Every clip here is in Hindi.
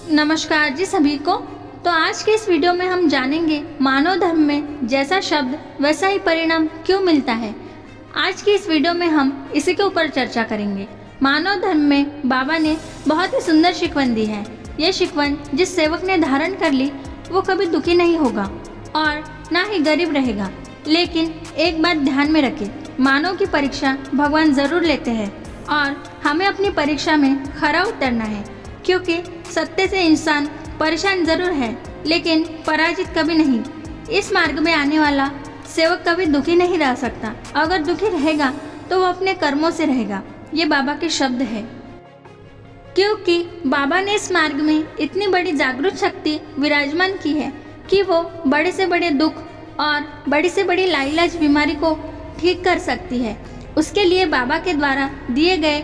नमस्कार जी सभी को। तो आज के इस वीडियो में हम जानेंगे मानव धर्म में जैसा शब्द वैसा ही परिणाम क्यों मिलता है। आज की इस वीडियो में हम इसी के ऊपर चर्चा करेंगे। मानव धर्म में बाबा ने बहुत ही सुंदर शिकवन दी है। ये शिकवन जिस सेवक ने धारण कर ली वो कभी दुखी नहीं होगा और ना ही गरीब रहेगा। लेकिन एक बात ध्यान में रखें, मानव की परीक्षा भगवान जरूर लेते हैं और हमें अपनी परीक्षा में खरा उतरना है, क्योंकि सत्य से इंसान परेशान जरूर है लेकिन पराजित कभी नहीं। इस मार्ग में आने वाला सेवक कभी दुखी नहीं रह सकता। अगर दुखी रहेगा तो वो अपने कर्मों से रहेगा। ये बाबा के शब्द है, क्योंकि बाबा ने इस मार्ग में इतनी बड़ी जागरूक शक्ति विराजमान की है कि वो बड़े से बड़े दुख और बड़ी से बड़ी लाइलाज बीमारी को ठीक कर सकती है। उसके लिए बाबा के द्वारा दिए गए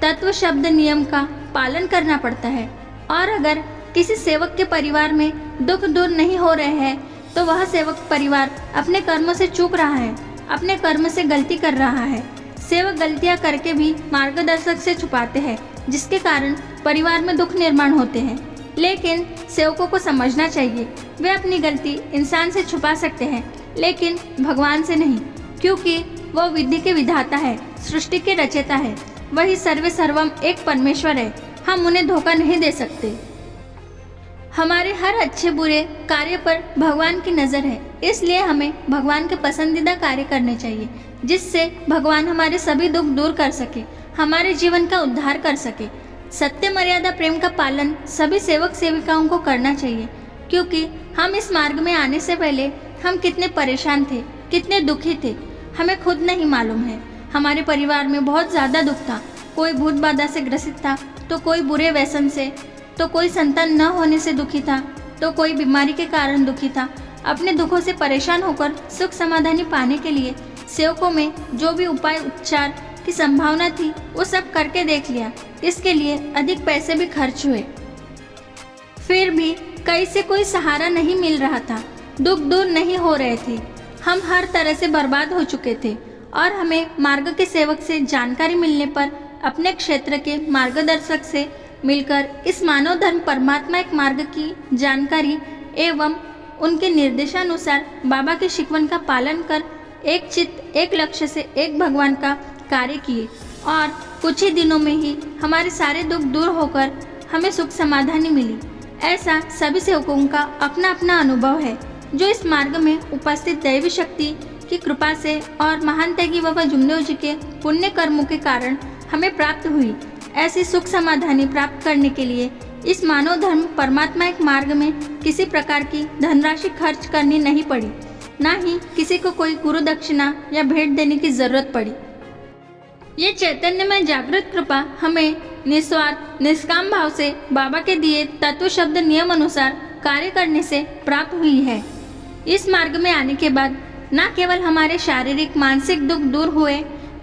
तत्व शब्द नियम का पालन करना पड़ता है। और अगर किसी सेवक के परिवार में दुख दूर नहीं हो रहे हैं तो वह सेवक परिवार अपने कर्मों से चूक रहा है, अपने कर्म से गलती कर रहा है। सेवक गलतियां करके भी मार्गदर्शक से छुपाते हैं, जिसके कारण परिवार में दुख निर्माण होते हैं। लेकिन सेवकों को समझना चाहिए, वे अपनी गलती इंसान से छुपा सकते हैं लेकिन भगवान से नहीं, क्योंकि वो विधि के विधाता है, सृष्टि के रचयिता है। वही सर्वे सर्वम एक परमेश्वर है। हम उन्हें धोखा नहीं दे सकते। हमारे हर अच्छे बुरे कार्य पर भगवान की नज़र है, इसलिए हमें भगवान के पसंदीदा कार्य करने चाहिए, जिससे भगवान हमारे सभी दुख दूर कर सके, हमारे जीवन का उद्धार कर सके। सत्य मर्यादा प्रेम का पालन सभी सेवक सेविकाओं को करना चाहिए, क्योंकि हम इस मार्ग में आने से पहले हम कितने परेशान थे, कितने दुखी थे, हमें खुद नहीं मालूम है। हमारे परिवार में बहुत ज़्यादा दुख था। कोई भूत बाधा से ग्रसित था, तो कोई बुरे व्यसन से, तो कोई संतान न होने से दुखी था, तो कोई बीमारी के कारण दुखी था। अपने दुखों से परेशान होकर सुख समाधानी पाने के लिए सेवकों में जो भी उपाय उपचार की संभावना थी वो सब करके देख लिया। इसके लिए अधिक पैसे भी खर्च हुए, फिर भी कहीं से कोई सहारा नहीं मिल रहा था। दुख दूर नहीं हो रहे थे। हम हर तरह से बर्बाद हो चुके थे और हमें मार्ग के सेवक से जानकारी मिलने पर अपने क्षेत्र के मार्गदर्शक से मिलकर इस मानव धर्म परमात्मा एक मार्ग की जानकारी एवं उनके निर्देशानुसार बाबा के शिकवन का पालन कर एक चित्त एक लक्ष्य से एक भगवान का कार्य किए और कुछ ही दिनों में ही हमारे सारे दुख दूर होकर हमें सुख समाधानी मिली। ऐसा सभी सेवकों का अपना अपना अनुभव है, जो इस मार्ग में उपस्थित दैवी शक्ति की कृपा से और महान त्यागी बाबा जुमदेव जी के पुण्य कर्मों के कारण हमें प्राप्त हुई। ऐसी सुख समाधानी प्राप्त करने के लिए इस मानव धर्म परमात्मा एक मार्ग में किसी प्रकार की धनराशि खर्च करनी नहीं पड़ी, ना ही किसी को कोई गुरु दक्षिणा या भेंट देने की जरूरत पड़ी। ये चैतन्यमय जागृत कृपा हमें निस्वार्थ निष्काम भाव से बाबा के दिए तत्व शब्द नियम अनुसार कार्य करने से प्राप्त हुई है। इस मार्ग में आने के बाद न केवल हमारे शारीरिक मानसिक दुख दूर हुए,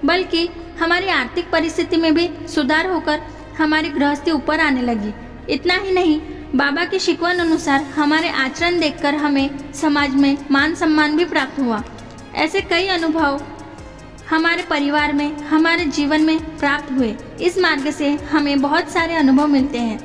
बल्कि हमारी आर्थिक परिस्थिति में भी सुधार होकर हमारी गृहस्थी ऊपर आने लगी। इतना ही नहीं, बाबा के शिकवन अनुसार हमारे आचरण देखकर हमें समाज में मान सम्मान भी प्राप्त हुआ। ऐसे कई अनुभव हमारे परिवार में, हमारे जीवन में प्राप्त हुए। इस मार्ग से हमें बहुत सारे अनुभव मिलते हैं।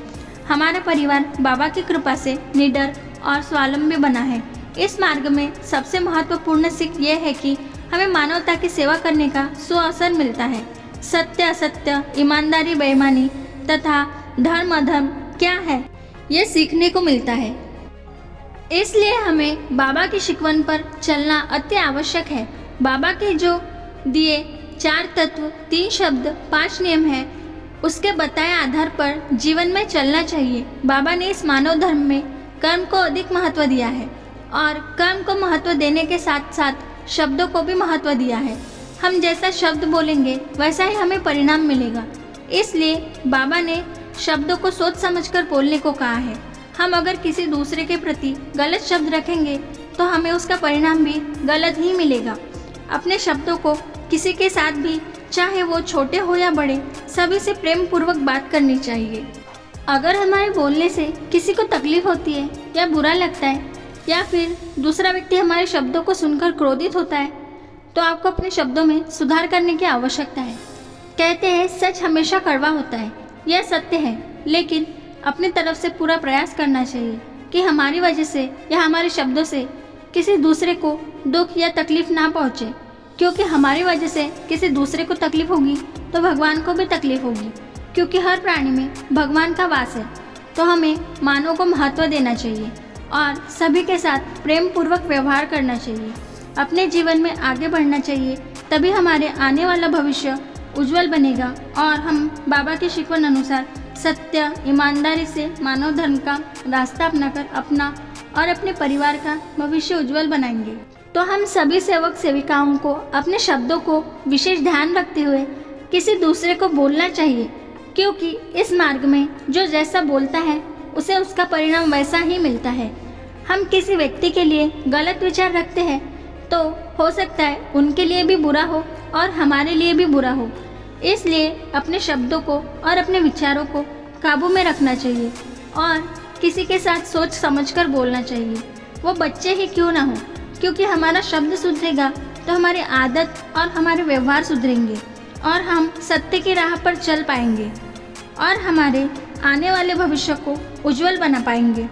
हमारा परिवार बाबा की कृपा से निडर और स्वावलंबी बना है। इस मार्ग में सबसे महत्वपूर्ण सीख यह है कि हमें मानवता की सेवा करने का सुअवसर मिलता है। सत्य असत्य, ईमानदारी बेईमानी तथा धर्म अधर्म क्या है, ये सीखने को मिलता है। इसलिए हमें बाबा की शिकवन पर चलना अति आवश्यक है। बाबा के जो दिए 4 तत्व 3 शब्द 5 नियम है, उसके बताए आधार पर जीवन में चलना चाहिए। बाबा ने इस मानव धर्म में कर्म को अधिक महत्व दिया है और कर्म को महत्व देने के साथ साथ शब्दों को भी महत्व दिया है। हम जैसा शब्द बोलेंगे वैसा ही हमें परिणाम मिलेगा। इसलिए बाबा ने शब्दों को सोच समझकर बोलने को कहा है। हम अगर किसी दूसरे के प्रति गलत शब्द रखेंगे तो हमें उसका परिणाम भी गलत ही मिलेगा। अपने शब्दों को किसी के साथ भी, चाहे वो छोटे हो या बड़े, सभी से प्रेम पूर्वक बात करनी चाहिए। अगर हमारे बोलने से किसी को तकलीफ होती है या बुरा लगता है या फिर दूसरा व्यक्ति हमारे शब्दों को सुनकर क्रोधित होता है, तो आपको अपने शब्दों में सुधार करने की आवश्यकता है। कहते हैं सच हमेशा कड़वा होता है, यह सत्य है, लेकिन अपनी तरफ से पूरा प्रयास करना चाहिए कि हमारी वजह से या हमारे शब्दों से किसी दूसरे को दुख या तकलीफ ना पहुँचे, क्योंकि हमारी वजह से किसी दूसरे को तकलीफ होगी तो भगवान को भी तकलीफ होगी, क्योंकि हर प्राणी में भगवान का वास है। तो हमें मानव को महत्व देना चाहिए और सभी के साथ प्रेम पूर्वक व्यवहार करना चाहिए। अपने जीवन में आगे बढ़ना चाहिए, तभी हमारे आने वाला भविष्य उज्जवल बनेगा और हम बाबा के शिकवन अनुसार सत्य ईमानदारी से मानव धर्म का रास्ता अपनाकर अपना और अपने परिवार का भविष्य उज्जवल बनाएंगे। तो हम सभी सेवक सेविकाओं को अपने शब्दों को विशेष ध्यान रखते हुए किसी दूसरे को बोलना चाहिए, क्योंकि इस मार्ग में जो जैसा बोलता है उसे उसका परिणाम वैसा ही मिलता है। हम किसी व्यक्ति के लिए गलत विचार रखते हैं तो हो सकता है उनके लिए भी बुरा हो और हमारे लिए भी बुरा हो। इसलिए अपने शब्दों को और अपने विचारों को काबू में रखना चाहिए और किसी के साथ सोच समझकर बोलना चाहिए, वो बच्चे ही क्यों ना हो, क्योंकि हमारा शब्द सुधरेगा तो हमारी आदत और हमारे व्यवहार सुधरेंगे और हम सत्य की राह पर चल पाएंगे और हमारे आने वाले भविष्य को उज्जवल बना पाएंगे।